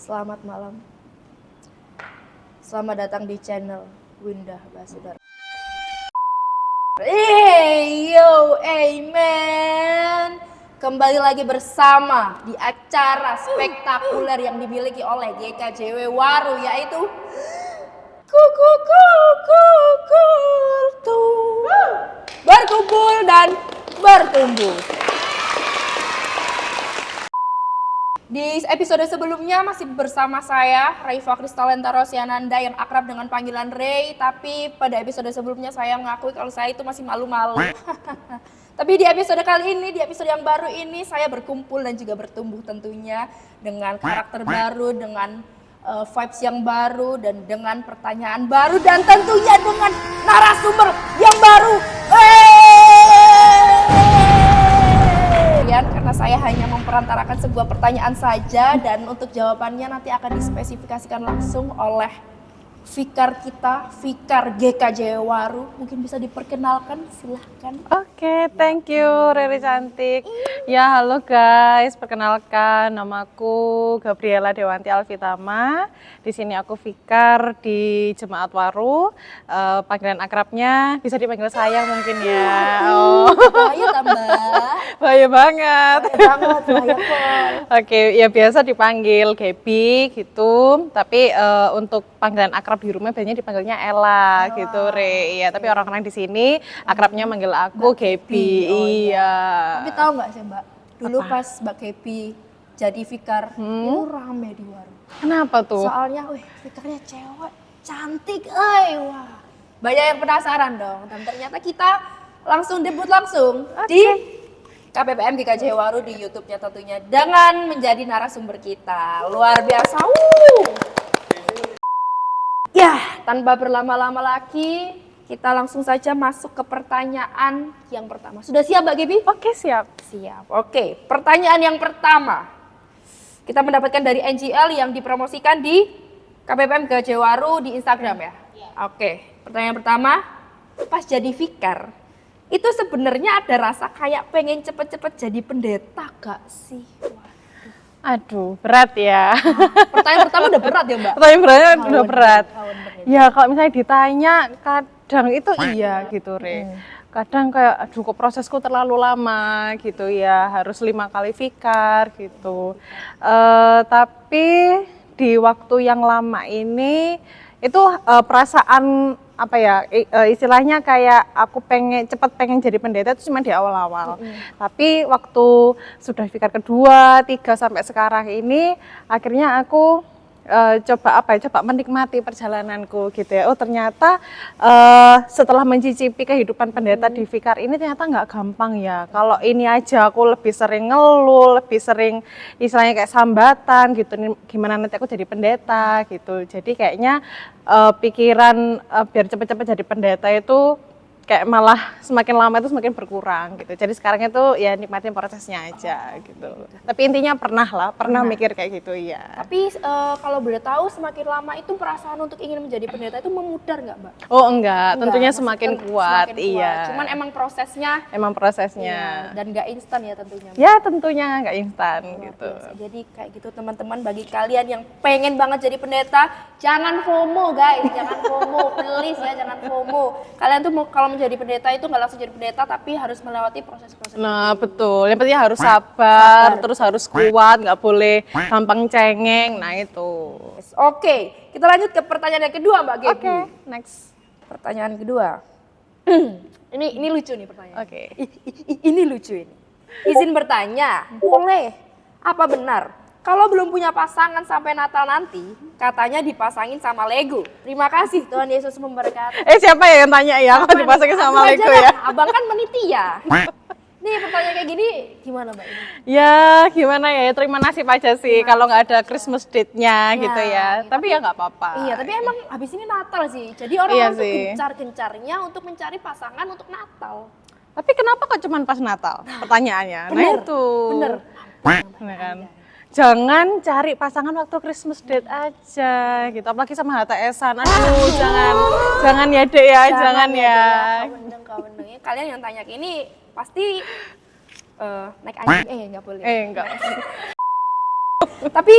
Selamat malam. Selamat datang di channel Windah Basudar. Yo, amen. Kembali lagi bersama di acara spektakuler yang dimiliki oleh GKJW Waru, yaitu berkumpul dan bertumbuh. Di episode sebelumnya masih bersama saya, Raifa Kristalenta Rosyananda yang akrab dengan panggilan Ray. Tapi pada episode sebelumnya saya mengakui kalau saya itu masih malu-malu. Tapi di episode kali ini, di episode yang baru ini, saya berkumpul dan juga bertumbuh tentunya dengan karakter baru, dengan vibes yang baru, dan dengan pertanyaan baru, dan tentunya dengan narasumber yang baru. Karena saya hanya memperantarakan sebuah pertanyaan saja, dan untuk jawabannya nanti akan dispesifikasikan langsung oleh Fikar kita, Fikar GKJW Waru. Mungkin bisa diperkenalkan, silahkan. Oke, thank you Riri cantik. Ya, halo guys, perkenalkan namaku Gabriela Dewanti Alfitama. Di sini aku Fikar di Jemaat Waru. Panggilan akrabnya bisa dipanggil sayang mungkin ya. Oh. Bahaya tambah. Bahaya banget. Bahaya banget, bahaya kok. Oke, ya biasa dipanggil Gaby gitu. Tapi untuk panggilan akrab di rumah biasanya dipanggilnya Ella gitu, Re. Iya, tapi orang-orang di sini akrabnya manggil aku Gaby. Iya. Tapi tahu nggak sih Mbak? Dulu pas Mbak Gaby jadi Fikar, itu rame di Waru. Kenapa tuh? Soalnya, Fikarnya cewek, cantik, wah. Banyak yang penasaran dong. Dan ternyata kita langsung debut langsung di KPPM GKJW Waru di YouTube-nya tentunya dengan menjadi narasumber kita. Luar biasa. Ya, tanpa berlama-lama lagi, kita langsung saja masuk ke pertanyaan yang pertama. Sudah siap Mbak Gaby? Oke, siap. Siap. Oke, pertanyaan yang pertama. Kita mendapatkan dari NGL yang dipromosikan di KPPM GKJW Waru di Instagram ya? Oke, pertanyaan pertama. Pas jadi Fikar, itu sebenarnya ada rasa kayak pengen cepet-cepet jadi pendeta gak sih? Aduh, berat ya. Pertanyaan pertama udah berat ya Mbak? Pertanyaan beratnya udah berat. Ya. Ya kalau misalnya ditanya, kadang itu iya gitu, Re. Kadang kayak, aduh kok prosesku terlalu lama gitu ya, harus 5 kali Fikar gitu. Tapi di waktu yang lama ini, itu perasaan apa ya, istilahnya kayak aku pengen jadi pendeta itu cuma di awal-awal. Tapi waktu sudah Fikar kedua, 3 sampai sekarang ini, akhirnya aku coba menikmati perjalananku gitu ya. Oh ternyata setelah mencicipi kehidupan pendeta di Fikar ini ternyata nggak gampang ya. Kalau ini aja aku lebih sering ngeluh, lebih sering istilahnya kayak sambatan gitu. Gimana nanti aku jadi pendeta gitu. Jadi kayaknya pikiran biar cepet-cepet jadi pendeta itu kayak malah semakin lama itu semakin berkurang gitu. Jadi sekarang itu ya nikmatin prosesnya aja gitu. Tapi intinya pernah mikir kayak gitu ya. Tapi kalau boleh tahu semakin lama itu perasaan untuk ingin menjadi pendeta itu memudar nggak Mbak? Oh enggak, tentunya semakin kuat, iya. Cuman emang prosesnya. Iya, dan nggak instan ya tentunya. Ya tentunya nggak instan gitu. Jadi kayak gitu teman-teman, bagi kalian yang pengen banget jadi pendeta, jangan FOMO guys, jangan FOMO, please ya, jangan FOMO. Kalian tuh mau kalau menjadi pendeta itu nggak langsung jadi pendeta, tapi harus melewati proses-proses. Nah betul, yang penting harus sabar, terus harus kuat, nggak boleh gampang cengeng, nah itu. Oke, kita lanjut ke pertanyaan yang kedua Mbak Gaby. Oke, next. Pertanyaan kedua. ini lucu nih pertanyaan. Oke. Ini lucu ini. Izin bertanya, boleh? Apa benar kalau belum punya pasangan sampai Natal nanti, katanya dipasangin sama Lego? Terima kasih, Tuhan Yesus memberkati. Siapa ya yang tanya ya kalau dipasangin sama Lego ya? Abang kan meniti ya. Nih pertanyaan kayak gini gimana Mbak ini? Ya gimana ya, terima nasib aja sih kalau nggak ada Christmas date-nya gitu ya. Tapi ya nggak apa-apa. Iya, tapi emang habis ini Natal sih. Jadi orang-orang tuh gencar-gencarnya untuk mencari pasangan untuk Natal. Tapi kenapa kok cuma pas Natal? Pertanyaannya. Nah itu. Bener. Nah, kan. Jangan cari pasangan waktu Christmas date aja gitu, apalagi sama HTS-an. Aduh, jangan ya Dek ya, jangan ya. Kawendeng. Kalian yang tanya ini pasti naik anjing, nggak boleh. Enggak. Tapi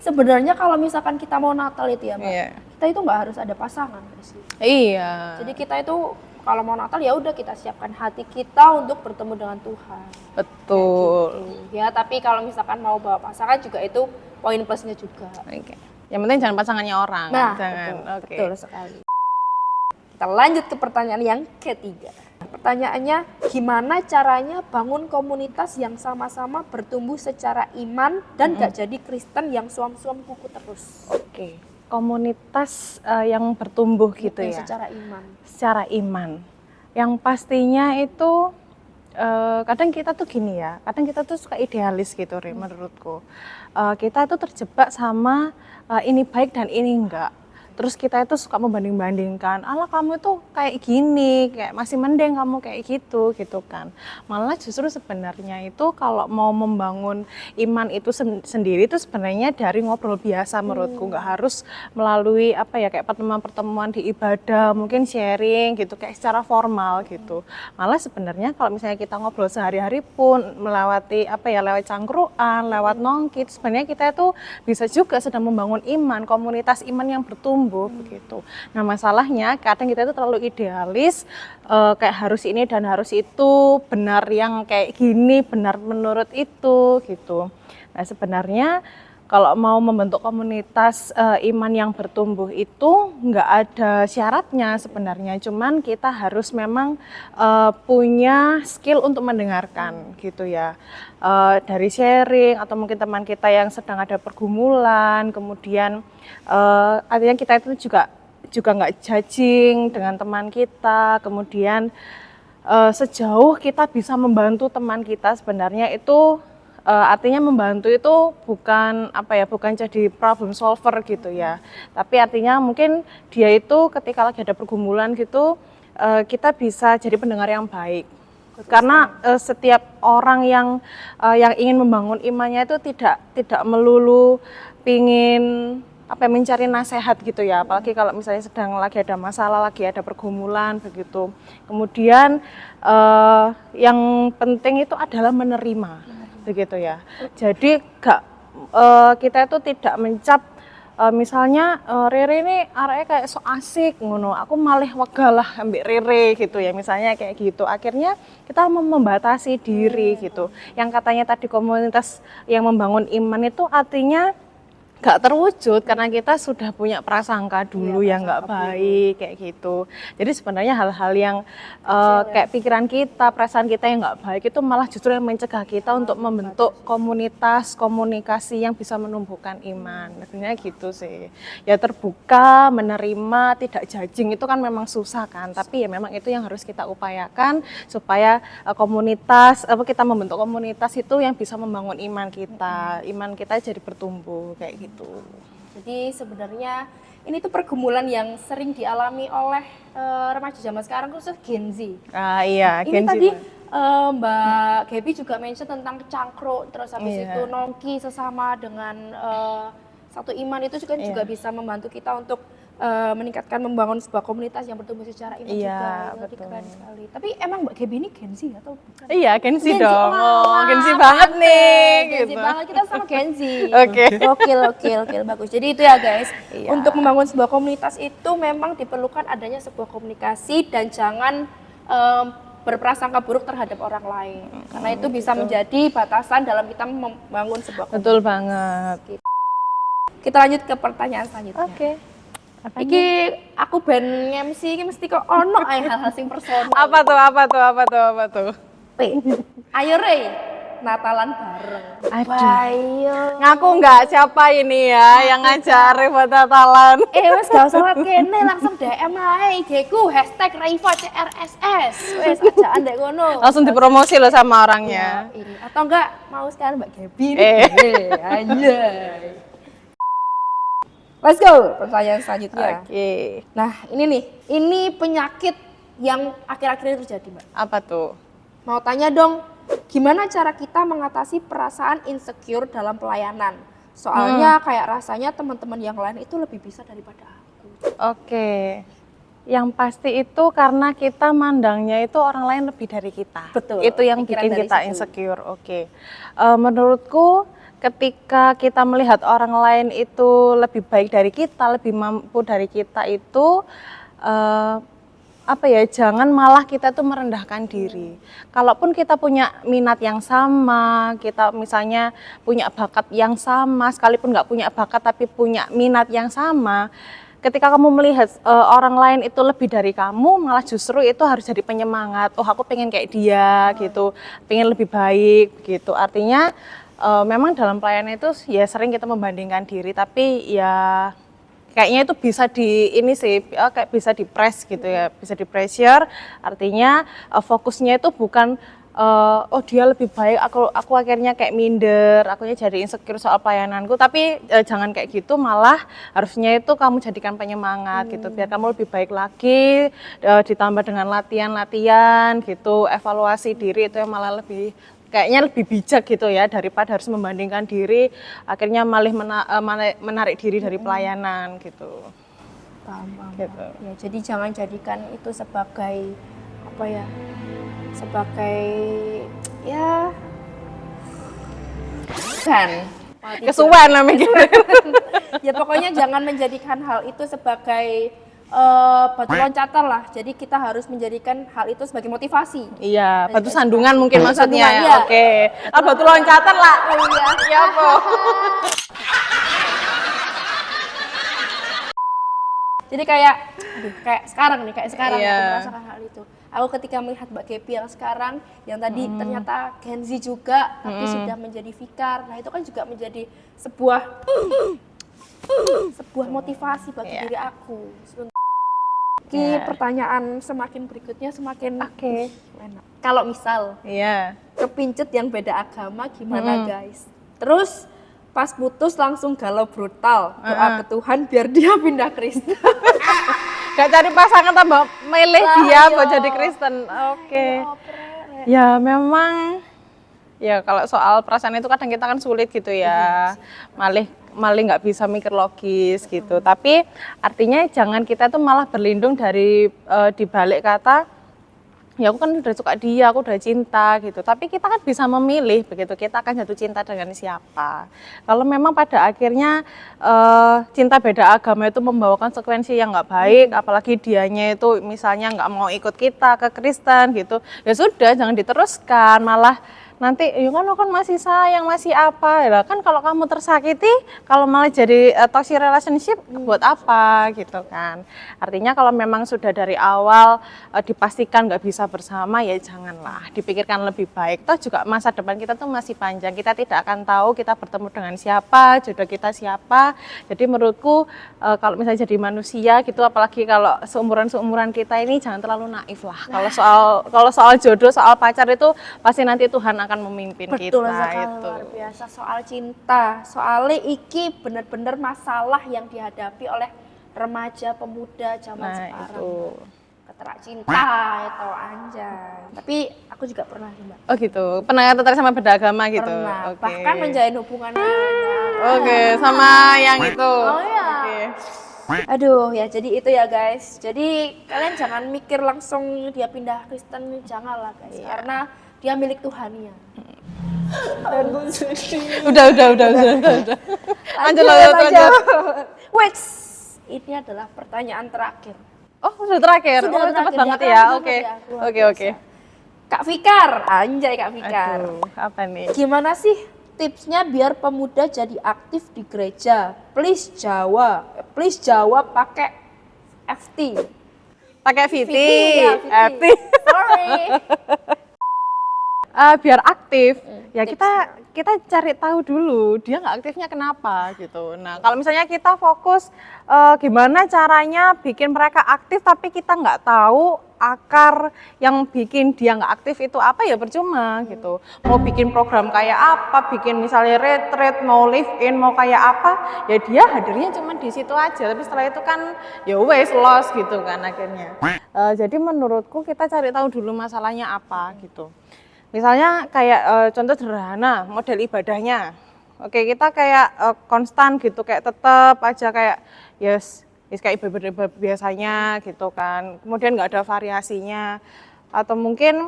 sebenarnya kalau misalkan kita mau Natal itu ya Mbak, Iya. kita itu nggak harus ada pasangan nggak sih? Iya. Jadi kita itu kalau mau Natal ya udah kita siapkan hati kita untuk bertemu dengan Tuhan. Betul. Ya, tapi kalau misalkan mau bawa pasangan juga itu poin plusnya juga. Oke. Yang penting jangan pasangannya orang. Nah, Jangan. betul, Oke. betul sekali. Kita lanjut ke pertanyaan yang ketiga. Pertanyaannya, gimana caranya bangun komunitas yang sama-sama bertumbuh secara iman dan gak jadi Kristen yang suam-suam kuku terus? Oke. Komunitas yang bertumbuh gitu ya. Secara iman. Secara iman. Yang pastinya itu kadang kita tuh gini ya, kadang kita tuh suka idealis gitu Ri, menurutku. Kita itu terjebak sama ini baik dan ini enggak. Terus kita itu suka membanding-bandingkan, alah kamu tuh kayak gini, kayak masih mending kamu kayak gitu kan. Malah justru sebenarnya itu kalau mau membangun iman itu sendiri itu sebenarnya dari ngobrol biasa menurutku, nggak harus melalui apa ya kayak pertemuan-pertemuan di ibadah, mungkin sharing gitu kayak secara formal gitu. Malah sebenarnya kalau misalnya kita ngobrol sehari-hari pun melewati apa ya lewat cangkruan, lewat nongki, sebenarnya kita itu bisa juga sedang membangun iman, komunitas iman yang bertumbuh begitu. Nah masalahnya kadang kita itu terlalu idealis, kayak harus ini dan harus itu, benar yang kayak gini, benar menurut itu gitu. Nah sebenarnya kalau mau membentuk komunitas iman yang bertumbuh itu nggak ada syaratnya sebenarnya, cuman kita harus memang punya skill untuk mendengarkan gitu ya, dari sharing atau mungkin teman kita yang sedang ada pergumulan, kemudian artinya kita itu juga nggak judging dengan teman kita, kemudian sejauh kita bisa membantu teman kita sebenarnya itu artinya membantu itu bukan apa ya, bukan jadi problem solver gitu ya. Tapi artinya mungkin dia itu ketika lagi ada pergumulan gitu, kita bisa jadi pendengar yang baik. Karena setiap orang yang ingin membangun imannya itu tidak melulu pingin apa mencari nasihat gitu ya, apalagi kalau misalnya sedang lagi ada masalah, lagi ada pergumulan begitu. Kemudian yang penting itu adalah menerima. Begitu ya. Jadi kita itu tidak mencap misalnya Rere ini areke kayak so asik ngono, aku malih wegalah ambek Rere gitu ya, misalnya kayak gitu. Akhirnya kita membatasi diri gitu. Yang katanya tadi komunitas yang membangun iman itu artinya gak terwujud karena kita sudah punya prasangka dulu yang gak baik kayak gitu. Jadi sebenarnya hal-hal yang kayak pikiran kita, perasaan kita yang gak baik itu malah justru yang mencegah kita untuk membentuk komunitas, komunikasi yang bisa menumbuhkan iman. Sebenarnya gitu sih. Ya terbuka, menerima, tidak judging itu kan memang susah kan. Tapi ya memang itu yang harus kita upayakan supaya komunitas, kita membentuk komunitas itu yang bisa membangun iman kita. Iman kita jadi bertumbuh kayak gitu. Jadi sebenarnya ini tuh pergumulan yang sering dialami oleh remaja zaman sekarang, khusus Gen Z. Iya, Ini Gen Z. tadi Mbak Gaby juga mention tentang cangkruk, terus habis itu nongki sesama dengan satu iman itu juga bisa membantu kita untuk meningkatkan, membangun sebuah komunitas yang bertumbuh secara iman juga. Betul. Keren sekali. Tapi emang Mbak Gaby ini Gen Z atau bukan? Iya, Gen Z Gen Z, dong. wah, Gen Z banget nih. Gen Z gitu. banget, kita sama Gen Z. Oke. Oke, bagus. Jadi itu ya guys, Iya. untuk membangun sebuah komunitas itu memang diperlukan adanya sebuah komunikasi dan jangan berprasangka buruk terhadap orang lain. Karena itu bisa menjadi batasan dalam kita membangun sebuah komunitas. Betul banget. Kita lanjut ke pertanyaan selanjutnya. Oke. Iki aku ben MC iki mesti kok ono ae hal-hal sing personal. Apa tuh? Ayo Rey, Natalan bareng. Aduh. Ayo. Ngaku nggak siapa ini ya yang ngajarin buat Natalan. Wes gak usah lewat kene, langsung DM ae IG-ku #RaifaCRSS. Wes ajaan ndek kono. Langsung dipromosi loh sama orangnya. Ini atau enggak mau sekarang Mbak Gaby. Anjay. Let's go, pertanyaan selanjutnya. Oke. Nah, ini penyakit yang akhir-akhir ini terjadi, Mbak. Apa tuh? Mau tanya dong, gimana cara kita mengatasi perasaan insecure dalam pelayanan? Soalnya kayak rasanya teman-teman yang lain itu lebih bisa daripada aku. Oke. Yang pasti itu karena kita mandangnya itu orang lain lebih dari kita. Betul. Itu yang Pikiran bikin dari kita situ. insecure. Oke. Menurutku ketika kita melihat orang lain itu lebih baik dari kita, lebih mampu dari kita itu jangan malah kita tuh merendahkan diri. Kalaupun kita punya minat yang sama, kita misalnya punya bakat yang sama, sekalipun nggak punya bakat tapi punya minat yang sama, ketika kamu melihat orang lain itu lebih dari kamu, malah justru itu harus jadi penyemangat. Oh, aku pengen kayak dia gitu, pengen lebih baik gitu. Artinya memang dalam pelayanan itu ya sering kita membandingkan diri, tapi ya kayaknya itu bisa kayak bisa di press gitu ya, bisa di pressure. Artinya fokusnya itu bukan oh dia lebih baik, aku akhirnya kayak minder, akunya jadi insecure soal pelayananku, tapi jangan kayak gitu, malah harusnya itu kamu jadikan penyemangat gitu, biar kamu lebih baik lagi, ditambah dengan latihan-latihan gitu, evaluasi diri itu yang malah kayaknya lebih bijak gitu ya, daripada harus membandingkan diri, akhirnya malah menarik diri dari pelayanan gitu. Paham. Gitu. Ya, jadi jangan jadikan itu sebagai sebagai ya kan Kesuwen lah mikir. ya pokoknya jangan menjadikan hal itu sebagai batu loncatan lah. Jadi kita harus menjadikan hal itu sebagai motivasi. Iya, batu sandungan mungkin Batu maksudnya. sandungan, iya. Oke. Batu loncatan lah. Oh iya. Ya po. Jadi kayak sekarang Iya. aku merasakan hal itu. Aku ketika melihat Mbak Gepi yang sekarang, yang tadi ternyata Gen Z juga, tapi sudah menjadi vikar. Nah itu kan juga menjadi sebuah motivasi bagi diri aku. Pertanyaan semakin berikutnya semakin enak. Kalau misal kepincut yang beda agama gimana guys? Terus pas putus langsung galau brutal, doa ke Tuhan biar dia pindah Kristen. Gak cari pasangan tambah milih dia buat jadi Kristen. Oke. Ya memang ya kalau soal perasaan itu kadang kita kan sulit gitu ya. Malah nggak bisa mikir logis gitu. Tapi artinya jangan kita tuh malah berlindung dari dibalik kata ya aku kan udah suka dia, aku udah cinta gitu. Tapi kita kan bisa memilih begitu, kita akan jatuh cinta dengan siapa. Kalau memang pada akhirnya cinta beda agama itu membawa konsekuensi yang nggak baik, apalagi dianya itu misalnya nggak mau ikut kita ke Kristen gitu, ya sudah jangan diteruskan, malah nanti ya kan masih sayang, masih apa ya kan, kalau kamu tersakiti, kalau malah jadi toxic relationship buat apa gitu kan. Artinya kalau memang sudah dari awal dipastikan nggak bisa bersama, ya janganlah, dipikirkan lebih baik. Toh juga masa depan kita tuh masih panjang, kita tidak akan tahu kita bertemu dengan siapa, jodoh kita siapa. Jadi menurutku kalau misalnya jadi manusia gitu, apalagi kalau seumuran kita ini, jangan terlalu naif lah. Kalau soal jodoh, soal pacar itu pasti nanti Tuhan akan memimpin Betul kita sekali, itu. luar biasa soal cinta. Soalnya iki benar-benar masalah yang dihadapi oleh remaja pemuda zaman sekarang. Itu. Keterak cinta itu anjay. Tapi aku juga pernah sih, Mbak. Oh gitu. Pernah tertarik sama beda agama gitu. Pernah. Oke. Bahkan menjalin hubungan Oke, sama yang itu. Oh iya. Oke. Aduh, ya jadi itu ya guys. Jadi kalian jangan mikir langsung dia pindah Kristen, janganlah guys. Karena dia milik Tuhan ya. Udah. Lanjut. Wait, ini adalah pertanyaan terakhir. Oh, sudah terakhir. Sudah cepet terakhir, banget ya, ya. kan? Oke. Luar biasa. Oke. Kak Fikar, anjay Kak Fikar. Aduh, apa nih? Gimana sih tipsnya biar pemuda jadi aktif di gereja? Please jawab pakai FT. Pakai VT. ya, VT. FT. Sorry. Biar aktif, ya tipsnya. kita cari tahu dulu dia nggak aktifnya kenapa gitu. Nah kalau misalnya kita fokus gimana caranya bikin mereka aktif, tapi kita nggak tahu akar yang bikin dia nggak aktif itu apa, ya percuma gitu. Mau bikin program kayak apa, bikin misalnya retreat, mau live in, mau kayak apa, ya dia hadirnya cuma di situ aja. Tapi setelah itu kan ya wes lost gitu kan akhirnya. Jadi menurutku kita cari tahu dulu masalahnya apa gitu. Misalnya kayak contoh sederhana, model ibadahnya. Oke, kita kayak konstan gitu, kayak tetap aja kayak yes kayak ibadah biasanya gitu kan. Kemudian nggak ada variasinya. Atau mungkin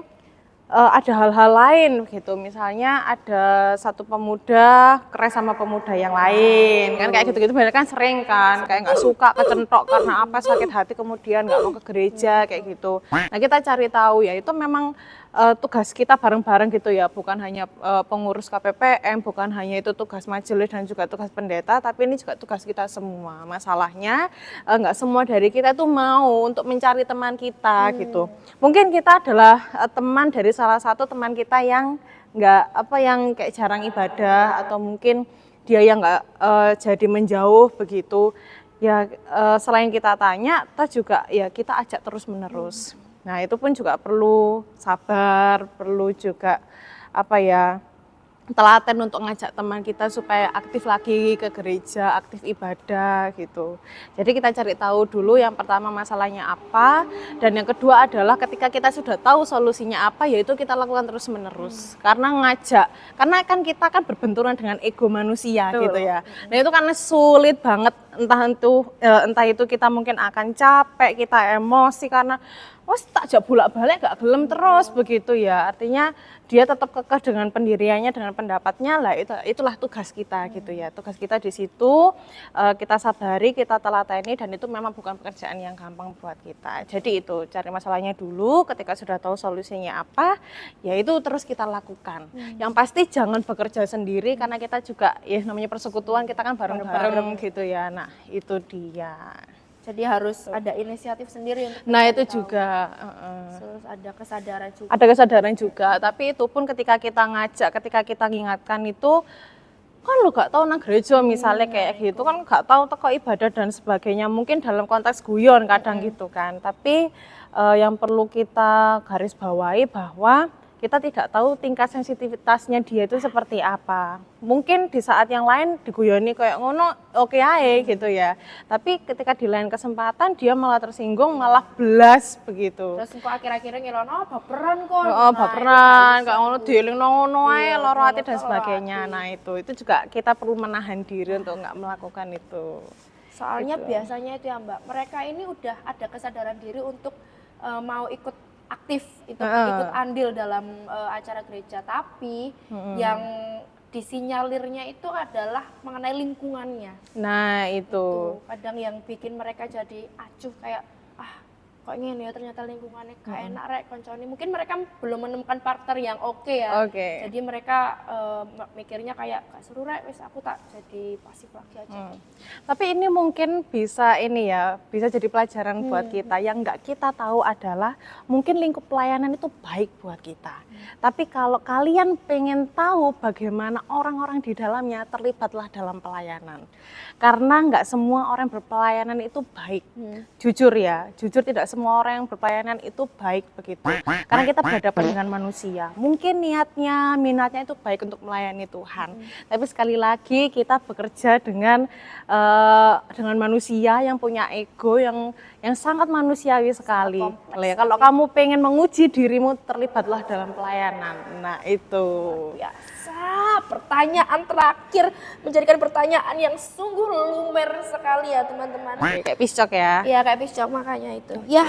ada hal-hal lain gitu, misalnya ada satu pemuda keras sama pemuda yang lain kan, kayak gitu-gitu banyak kan, sering kan kayak nggak suka, kecentok karena apa, sakit hati kemudian nggak mau ke gereja kayak gitu. Nah kita cari tahu ya, itu memang tugas kita bareng-bareng gitu ya, bukan hanya pengurus KPPM, bukan hanya itu tugas majelis dan juga tugas pendeta, tapi ini juga tugas kita semua. Masalahnya nggak semua dari kita tuh mau untuk mencari teman kita gitu. Mungkin kita adalah teman dari salah satu teman kita yang yang kayak jarang ibadah, atau mungkin dia yang nggak jadi menjauh begitu. Ya selain kita tanya, kita juga ya kita ajak terus menerus. Nah itu pun juga perlu sabar, perlu juga telaten untuk ngajak teman kita supaya aktif lagi ke gereja, aktif ibadah gitu. Jadi kita cari tahu dulu yang pertama masalahnya apa, dan yang kedua adalah ketika kita sudah tahu solusinya apa, yaitu kita lakukan terus menerus. Karena kan kita kan berbenturan dengan ego manusia gitu ya. Nah itu karena sulit banget, entah itu kita mungkin akan capek, kita emosi karena tak jak bolak-balik gak gelem terus begitu ya. Artinya dia tetap kekeh dengan pendiriannya, dengan pendapatnya lah, itulah tugas kita gitu ya. Tugas kita di situ kita sabari, kita telateni, dan itu memang bukan pekerjaan yang gampang buat kita. Jadi itu cari masalahnya dulu, ketika sudah tahu solusinya apa, ya itu terus kita lakukan. Yang pasti jangan bekerja sendiri, karena kita juga ya namanya persekutuan, kita kan bareng-bareng gitu ya. Nah, itu dia. Jadi harus ada inisiatif sendiri untuk Nah itu tahu. juga Terus ada kesadaran juga. ada kesadaran juga, tapi itu pun ketika kita ngajak, ketika kita ngingatkan itu kan lu gak tahu nang gereja misalnya kayak gitu kan, gak tahu teko ibadah dan sebagainya, mungkin dalam konteks guyon kadang gitu kan. Tapi yang perlu kita garis bawahi bahwa kita tidak tahu tingkat sensitivitasnya dia itu seperti apa. Mungkin di saat yang lain diguyoni kayak ngono oke ae gitu ya. Tapi ketika di lain kesempatan dia malah tersinggung, malah belas begitu. Terus kok akhir-akhirnya ngelono baperan kok. Oh, baperan, kayak ngono dielingno ngono ae, loro ati dan sebagainya. Nah, itu juga kita perlu menahan diri untuk nggak melakukan itu. Soalnya Gitu. biasanya itu ya Mbak, mereka ini udah ada kesadaran diri untuk mau ikut aktif, ikut andil dalam acara gereja, tapi yang disinyalirnya itu adalah mengenai lingkungannya. Nah, itu. Tuh, kadang yang bikin mereka jadi acuh kayak kok ngene ya, ternyata lingkungannya gak enak rek koncone. Mungkin mereka belum menemukan partner yang oke ya. Oke. Jadi mereka mikirnya kayak gak seru rek, wis aku tak jadi pasif lagi aja. Tapi ini mungkin bisa jadi pelajaran buat kita. Yang nggak kita tahu adalah mungkin lingkup pelayanan itu baik buat kita. Tapi kalau kalian pengen tahu bagaimana orang-orang di dalamnya, terlibatlah dalam pelayanan. Karena nggak semua orang berpelayanan itu baik. Jujur tidak semua orang yang berpelayanan itu baik begitu. Karena kita berhadapan dengan manusia. Mungkin minatnya itu baik untuk melayani Tuhan. Tapi sekali lagi kita bekerja dengan manusia yang punya ego yang sangat manusiawi sekali. Kalau kamu pengen menguji dirimu, terlibatlah dalam pelayanan. Nah itu. Biasa, pertanyaan terakhir menjadikan pertanyaan yang sungguh lumer sekali ya teman-teman. Kayak piscok ya. Iya kayak piscok, makanya itu. Ya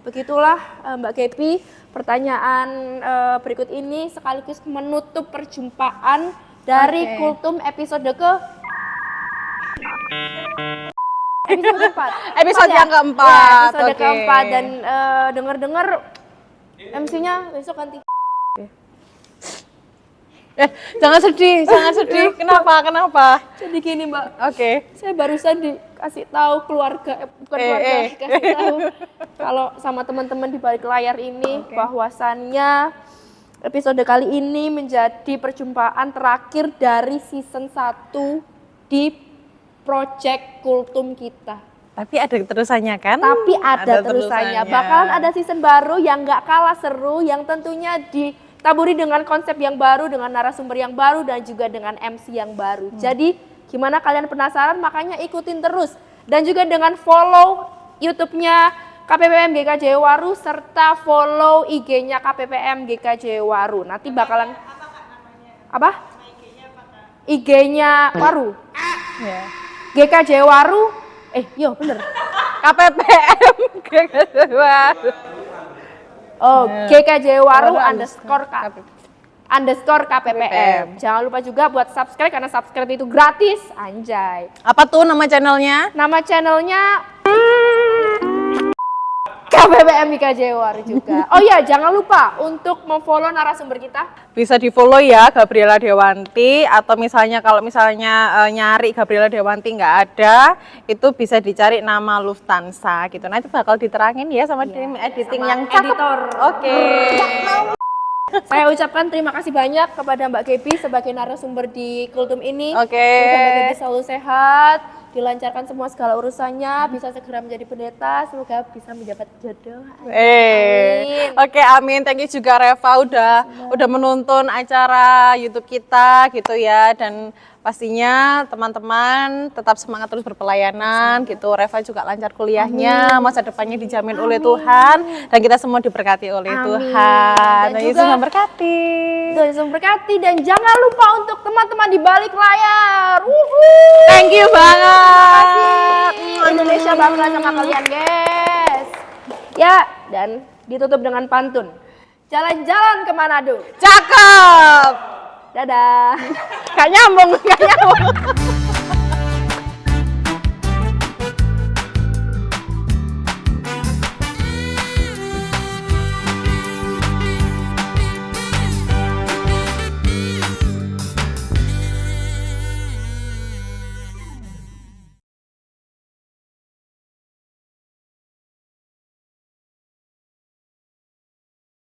begitulah Mbak Gepi, pertanyaan berikut ini sekaligus menutup perjumpaan dari Kultum episode episode keempat. Episode yang keempat. Ya, episode keempat, dan dengar-dengar MC-nya besok ganti. Jangan sedih. Kenapa? Jadi gini Mbak, Oke. saya barusan dikasih tahu dikasih tahu kalau sama teman-teman di balik layar ini bahwasannya episode kali ini menjadi perjumpaan terakhir dari season 1 di project Kultum kita. Tapi ada terusannya kan? Tapi ada terusannya. Bakalan ada season baru yang nggak kalah seru, yang tentunya ditaburi dengan konsep yang baru, dengan narasumber yang baru, dan juga dengan MC yang baru. Jadi gimana, kalian penasaran? Makanya ikutin terus. Dan juga dengan follow YouTube-nya KPPM GKJ Waru serta follow IG-nya KPPM GKJ Waru. Nanti bakalan apa? IG-nya Waru. Ya. GKJ Waru. Bener. KPPM GKJ Waru. Oh, GKJ Waru KPPM. underscore KPPM. Jangan lupa juga buat subscribe karena subscribe itu gratis, anjay. Apa tuh nama channelnya? Nama channelnya KPPM GKJ Waru juga. Oh iya, jangan lupa untuk memfollow narasumber kita. Bisa di follow ya Gabriela Dewanti, atau misalnya kalau misalnya nyari Gabriela Dewanti nggak ada, itu bisa dicari nama Lufthansa gitu. Nanti bakal diterangin ya sama tim editing sama yang cakep. editor. Oke. Saya ucapkan terima kasih banyak kepada Mbak Gaby sebagai narasumber di Kultum ini. Oke. Semoga Mbak Gaby selalu sehat, dilancarkan semua segala urusannya, bisa segera menjadi pendeta, semoga bisa menjabat jodoh. Amin. Oke, amin. Thank you juga Reva udah menonton acara YouTube kita gitu ya, dan pastinya teman-teman tetap semangat terus berpelayanan gitu. Reva juga lancar kuliahnya, masa depannya dijamin oleh Tuhan, dan kita semua diberkati oleh Tuhan. Dan Yesus juga memberkati. Tuhan Yesus memberkati, dan jangan lupa untuk teman-teman di balik layar. Thank you banget. Indonesia bangga sama kalian, guys. Ya, dan ditutup dengan pantun. Jalan-jalan ke Manado. Cakep. Dadah. Gak nyambung.